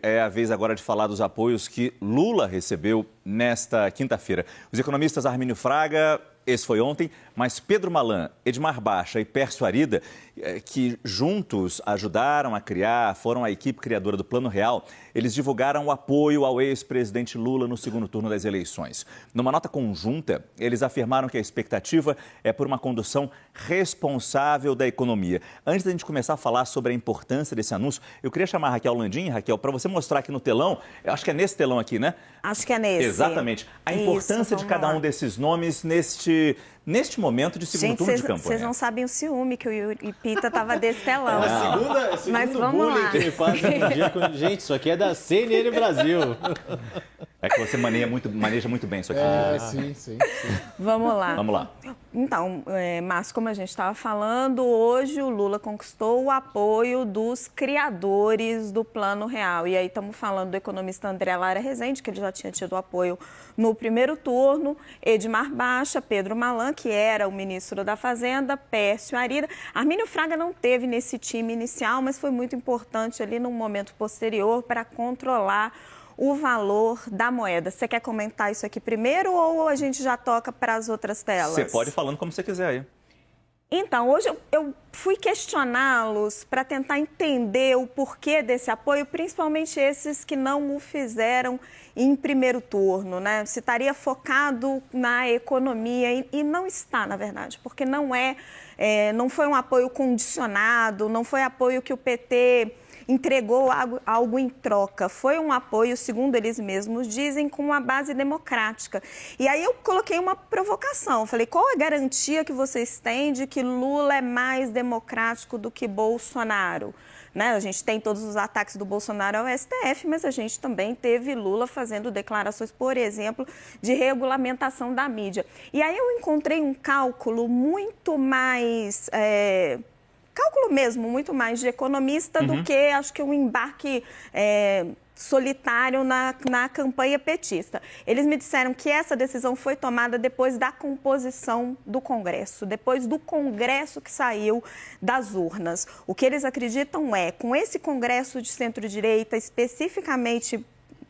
É a vez agora de falar dos apoios que Lula recebeu nesta quinta-feira. Os economistas Armínio Fraga, esse foi ontem, mas Pedro Malan, Edmar Baixa e Pércio Arida, que juntos ajudaram a criar, foram a equipe criadora do Plano Real, eles divulgaram o apoio ao ex-presidente Lula no segundo turno das eleições. Numa nota conjunta, eles afirmaram que a expectativa é por uma condução responsável da economia. Antes da gente começar a falar sobre a importância desse anúncio, eu queria chamar a Raquel Landim, Raquel, para você mostrar aqui no telão, eu acho que é nesse telão aqui, né? Acho que é nesse. Exatamente. A importância de cada um desses nomes neste momento de segundo turno de campanha. Vocês não sabem o ciúme que o Yuri Pita estava desse telão. É a segunda bullying que me fazem no dia. Gente, isso aqui é da CNN Brasil. É que você maneja muito bem isso aqui. Sim. Vamos lá. Vamos lá. Então, Márcio, como a gente estava falando, hoje o Lula conquistou o apoio dos criadores do Plano Real. E aí estamos falando do economista André Lara Rezende, que ele já tinha tido apoio no primeiro turno, Edmar Baixa, Pedro Malan, que era o ministro da Fazenda, Pércio Arida. Armínio Fraga não teve nesse time inicial, mas foi muito importante ali num momento posterior para controlar o valor da moeda. Você quer comentar isso aqui primeiro ou a gente já toca para as outras telas? Você pode ir falando como você quiser aí. Então, hoje eu fui questioná-los para tentar entender o porquê desse apoio, principalmente esses que não o fizeram em primeiro turno, né? Se estaria focado na economia e não está, na verdade, porque não foi um apoio condicionado, não foi apoio que o PT entregou algo em troca. Foi um apoio, segundo eles mesmos dizem, com uma base democrática. E aí eu coloquei uma provocação. Falei, qual a garantia que vocês têm de que Lula é mais democrático do que Bolsonaro? Né? A gente tem todos os ataques do Bolsonaro ao STF, mas a gente também teve Lula fazendo declarações, por exemplo, de regulamentação da mídia. E aí eu encontrei um cálculo muito mais... cálculo mesmo, muito mais de economista do que, acho que, um embarque solitário na campanha petista. Eles me disseram que essa decisão foi tomada depois da composição do Congresso, depois do Congresso que saiu das urnas. O que eles acreditam é, com esse Congresso de centro-direita,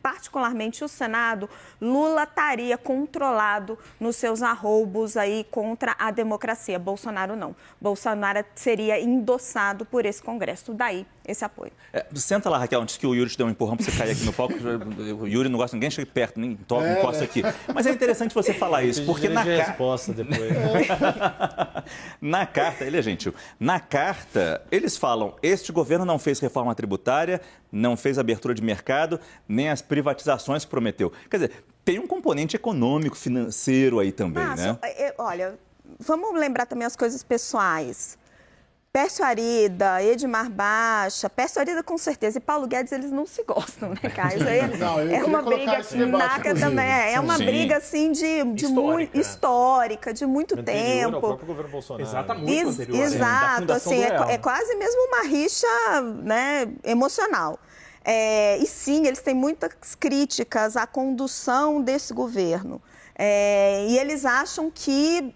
particularmente o Senado, Lula estaria controlado nos seus arroubos aí contra a democracia. Bolsonaro não. Bolsonaro seria endossado por esse Congresso. Daí esse apoio. Senta lá, Raquel, antes que o Yuri te dê um empurrão para você cair aqui no palco. O Yuri não gosta, ninguém chega perto, nem toca, encosta aqui. Mas é interessante você falar isso, porque na resposta depois. Na carta, ele é gentil. Na carta, eles falam, este governo não fez reforma tributária, não fez abertura de mercado, nem as privatizações que prometeu. Quer dizer, tem um componente econômico, financeiro aí também, né? Olha, vamos lembrar também as coisas pessoais. Pércio Arida, Edmar Baixa, Pércio Arida com certeza, e Paulo Guedes, eles não se gostam, né, cara? Isso aí é uma briga, Naca também, é uma briga, assim, histórica, de muito tempo. Ao próprio governo Bolsonaro. Exato, exato, assim, é quase mesmo uma rixa, né, emocional. E sim, eles têm muitas críticas à condução desse governo. E eles acham que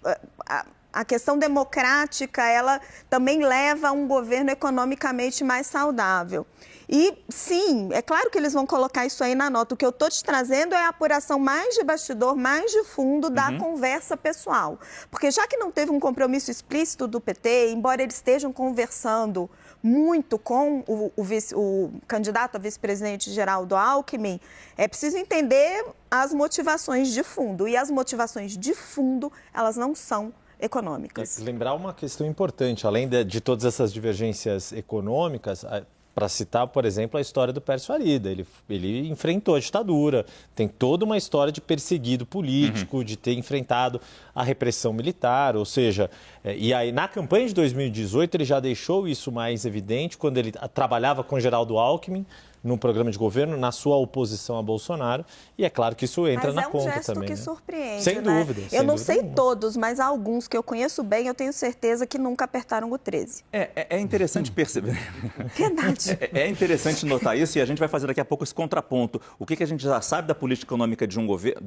a questão democrática, ela também leva a um governo economicamente mais saudável. E, sim, é claro que eles vão colocar isso aí na nota. O que eu estou te trazendo é a apuração mais de bastidor, mais de fundo da conversa pessoal. Porque já que não teve um compromisso explícito do PT, embora eles estejam conversando muito com o candidato a vice-presidente Geraldo Alckmin, é preciso entender as motivações de fundo. E as motivações de fundo, elas não são econômicas. Lembrar uma questão importante, além de todas essas divergências econômicas, para citar, por exemplo, a história do Pércio Arida. Ele enfrentou a ditadura, tem toda uma história de perseguido político, de ter enfrentado a repressão militar, ou seja, e aí na campanha de 2018 ele já deixou isso mais evidente quando ele trabalhava com Geraldo Alckmin no programa de governo, na sua oposição a Bolsonaro, e é claro que isso entra na conta também. Mas é um gesto que surpreende, sem dúvida. Eu não sei todos, mas alguns que eu conheço bem, eu tenho certeza que nunca apertaram o 13. É interessante perceber. Verdade. É interessante notar isso e a gente vai fazer daqui a pouco esse contraponto. O que a gente já sabe da política econômica de um governo,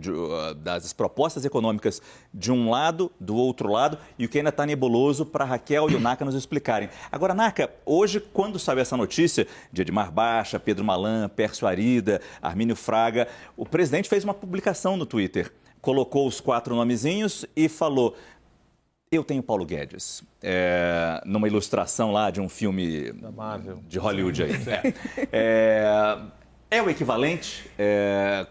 das propostas econômicas de um lado, do outro lado, e o que ainda está nebuloso para Raquel e o Naca nos explicarem. Agora, Naca, hoje, quando saiu essa notícia de Edmar Baixa, Pedro Pedro Malan, Pércio Arida, Armínio Fraga. O presidente fez uma publicação no Twitter, colocou os 4 nomezinhos e falou: eu tenho Paulo Guedes, numa ilustração lá de um filme da Marvel, de Hollywood aí. É o equivalente?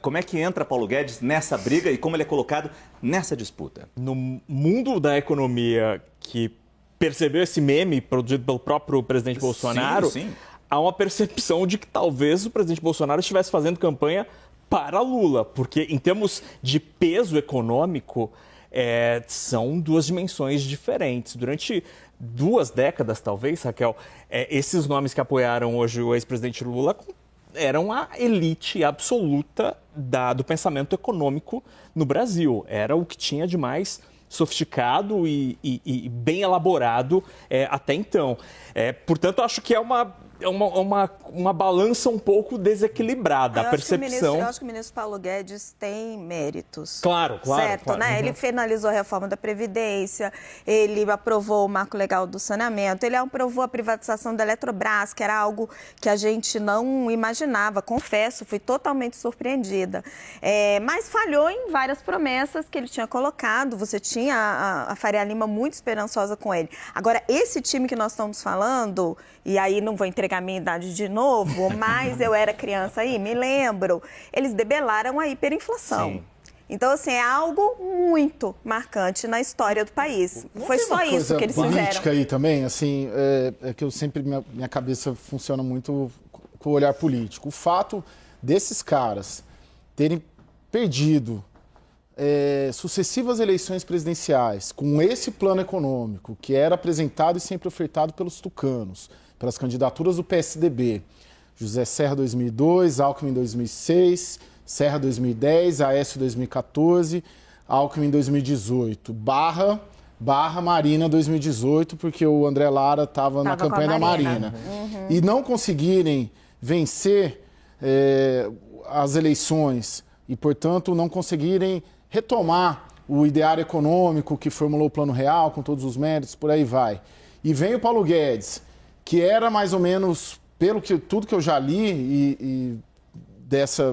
Como é que entra Paulo Guedes nessa briga e como ele é colocado nessa disputa? No mundo da economia que percebeu esse meme produzido pelo próprio presidente Bolsonaro, sim. Há uma percepção de que talvez o presidente Bolsonaro estivesse fazendo campanha para Lula, porque em termos de peso econômico, são 2 dimensões diferentes. Durante 2 décadas, talvez, Raquel, esses nomes que apoiaram hoje o ex-presidente Lula eram a elite absoluta do pensamento econômico no Brasil. Era o que tinha de mais sofisticado e bem elaborado até então. Portanto, acho que é uma balança um pouco desequilibrada, a percepção. Eu acho que o ministro Paulo Guedes tem méritos. Claro. Certo, claro. né? Uhum. Ele finalizou a reforma da Previdência, ele aprovou o marco legal do saneamento, ele aprovou a privatização da Eletrobras, que era algo que a gente não imaginava, confesso, fui totalmente surpreendida. Mas falhou em várias promessas que ele tinha colocado, você tinha a Faria Lima muito esperançosa com ele. Agora, esse time que nós estamos falando, e aí não vou entregar minha idade de novo, mas eu era criança aí, me lembro, eles debelaram a hiperinflação. Sim. Então, assim, é algo muito marcante na história do país. Foi só isso que eles fizeram. Política aí também, assim, que eu sempre, minha cabeça funciona muito com o olhar político. O fato desses caras terem perdido sucessivas eleições presidenciais com esse plano econômico que era apresentado e sempre ofertado pelos tucanos, pelas candidaturas do PSDB, José Serra 2002, Alckmin 2006, Serra 2010, Aécio 2014, Alckmin 2018, barra Marina 2018, porque o André Lara estava na campanha da Marina. Uhum. E não conseguirem vencer as eleições e, portanto, não conseguirem retomar o ideário econômico que formulou o Plano Real, com todos os méritos, por aí vai. E vem o Paulo Guedes, que era mais ou menos, tudo que eu já li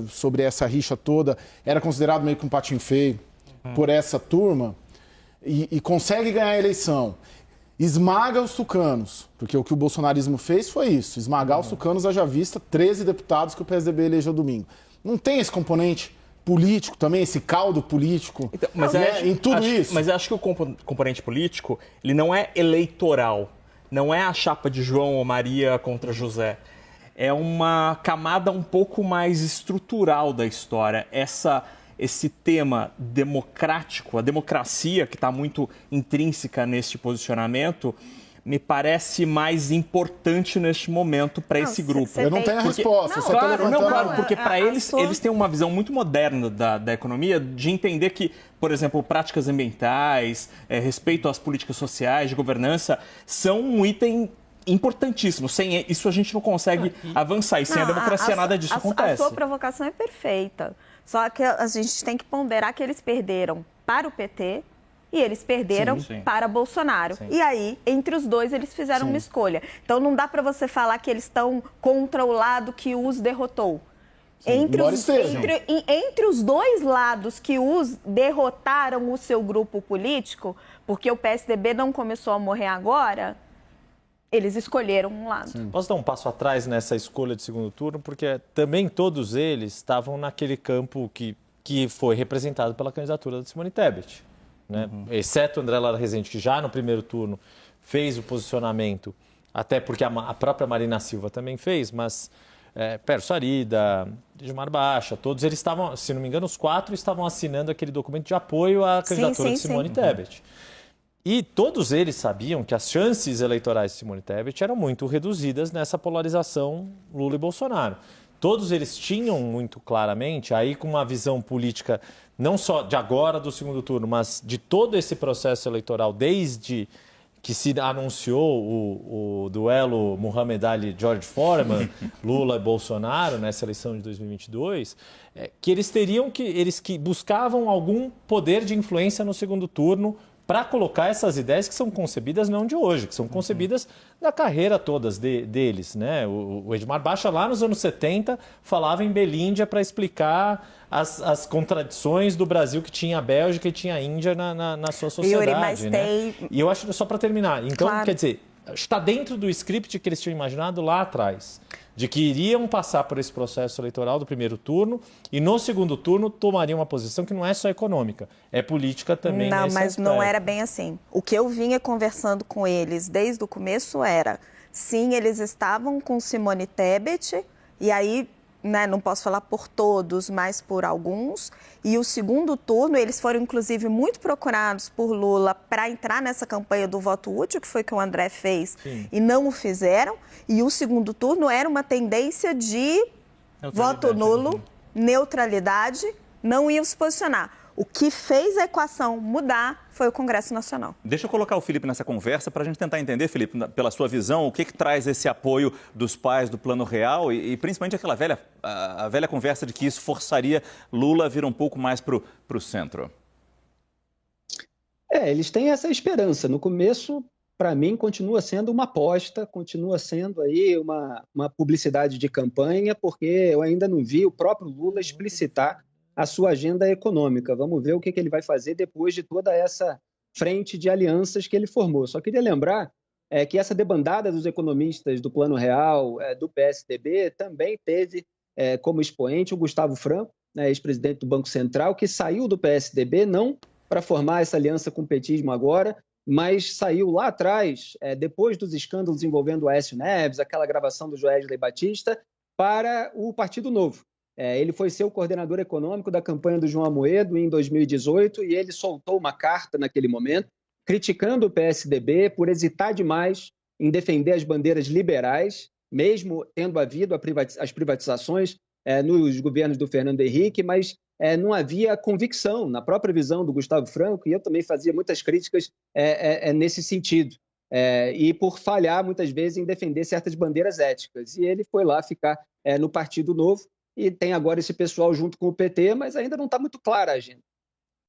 sobre essa rixa toda, era considerado meio que um patinho feio por essa turma, e consegue ganhar a eleição. Esmaga os tucanos, porque o que o bolsonarismo fez foi isso, esmagar os tucanos, haja vista 13 deputados que o PSDB elegeu domingo. Não tem esse componente político também, esse caldo político, então, em tudo isso? Mas eu acho que o componente político, ele não é eleitoral. Não é a chapa de João ou Maria contra José. É uma camada um pouco mais estrutural da história. Esse tema democrático, a democracia, que está muito intrínseca neste posicionamento, me parece mais importante neste momento para esse grupo. Eu não tenho a resposta. Claro, porque para eles têm uma visão muito moderna da economia, de entender que, por exemplo, práticas ambientais, respeito às políticas sociais, de governança, são um item importantíssimo. Sem isso a gente não consegue avançar. E sem a democracia nada disso acontece. A sua provocação é perfeita. Só que a gente tem que ponderar que eles perderam para o PT e eles perderam para Bolsonaro. Sim. E aí, entre os dois, eles fizeram uma escolha. Então, não dá para você falar que eles estão contra o lado que os derrotou. Entre os 2 lados que os derrotaram o seu grupo político, porque o PSDB não começou a morrer agora, eles escolheram um lado. Sim. Posso dar um passo atrás nessa escolha de segundo turno? Porque também todos eles estavam naquele campo que foi representado pela candidatura da Simone Tebet. Né? Exceto o André Lara Rezende, que já no primeiro turno fez o posicionamento, até porque a própria Marina Silva também fez, mas Pércio Arida, Edmar Baixa, todos eles estavam, se não me engano, os 4 estavam assinando aquele documento de apoio à candidatura de Simone Tebet. E todos eles sabiam que as chances eleitorais de Simone Tebet eram muito reduzidas nessa polarização Lula e Bolsonaro. Todos eles tinham muito claramente, aí com uma visão política não só de agora do segundo turno, mas de todo esse processo eleitoral, desde que se anunciou o duelo Muhammad Ali-George Foreman, Lula e Bolsonaro, nessa eleição de 2022, que eles que buscavam algum poder de influência no segundo turno para colocar essas ideias que são concebidas não de hoje, que são concebidas da carreira todas deles, né? O Edmar Baixa, lá nos anos 70, falava em Belíndia para explicar as contradições do Brasil que tinha a Bélgica e tinha a Índia na sua sociedade. Yuri, mas né? E eu acho, só para terminar, então, Claro. quer dizer, está dentro do script que eles tinham imaginado lá atrás, de que iriam passar por esse processo eleitoral do primeiro turno e no segundo turno tomariam uma posição que não é só econômica, é política também. Não, nesse mas aspecto. não era bem assim. O que eu vinha conversando com eles desde o começo era, sim, eles estavam com Simone Tebet, e aí, né, não posso falar por todos, mas por alguns, e o segundo turno, eles foram inclusive muito procurados por Lula para entrar nessa campanha do voto útil, que foi o que o André fez, Sim. e não o fizeram, e o segundo turno era uma tendência de voto nulo, neutralidade, não iam se posicionar. O que fez a equação mudar foi o Congresso Nacional. Deixa eu colocar o Felipe nessa conversa para a gente tentar entender, Felipe, pela sua visão, o que traz esse apoio dos pais do Plano Real e principalmente aquela a velha conversa de que isso forçaria Lula a vir um pouco mais para o centro. Eles têm essa esperança. No começo, para mim, continua sendo uma aposta, continua sendo aí uma publicidade de campanha, porque eu ainda não vi o próprio Lula explicitar a sua agenda econômica. Vamos ver o que ele vai fazer depois de toda essa frente de alianças que ele formou. Só queria lembrar que essa debandada dos economistas do Plano Real, do PSDB, também teve como expoente o Gustavo Franco, ex-presidente do Banco Central, que saiu do PSDB não para formar essa aliança com o petismo agora, mas saiu lá atrás, depois dos escândalos envolvendo o Aécio Neves, aquela gravação do Joesley Batista, para o Partido Novo. Ele foi ser o coordenador econômico da campanha do João Amoedo em 2018 e ele soltou uma carta naquele momento, criticando o PSDB por hesitar demais em defender as bandeiras liberais, mesmo tendo havido as privatizações nos governos do Fernando Henrique, mas não havia convicção na própria visão do Gustavo Franco, e eu também fazia muitas críticas nesse sentido, e por falhar muitas vezes em defender certas bandeiras éticas. E ele foi lá ficar no Partido Novo, e tem agora esse pessoal junto com o PT, mas ainda não está muito clara a agenda.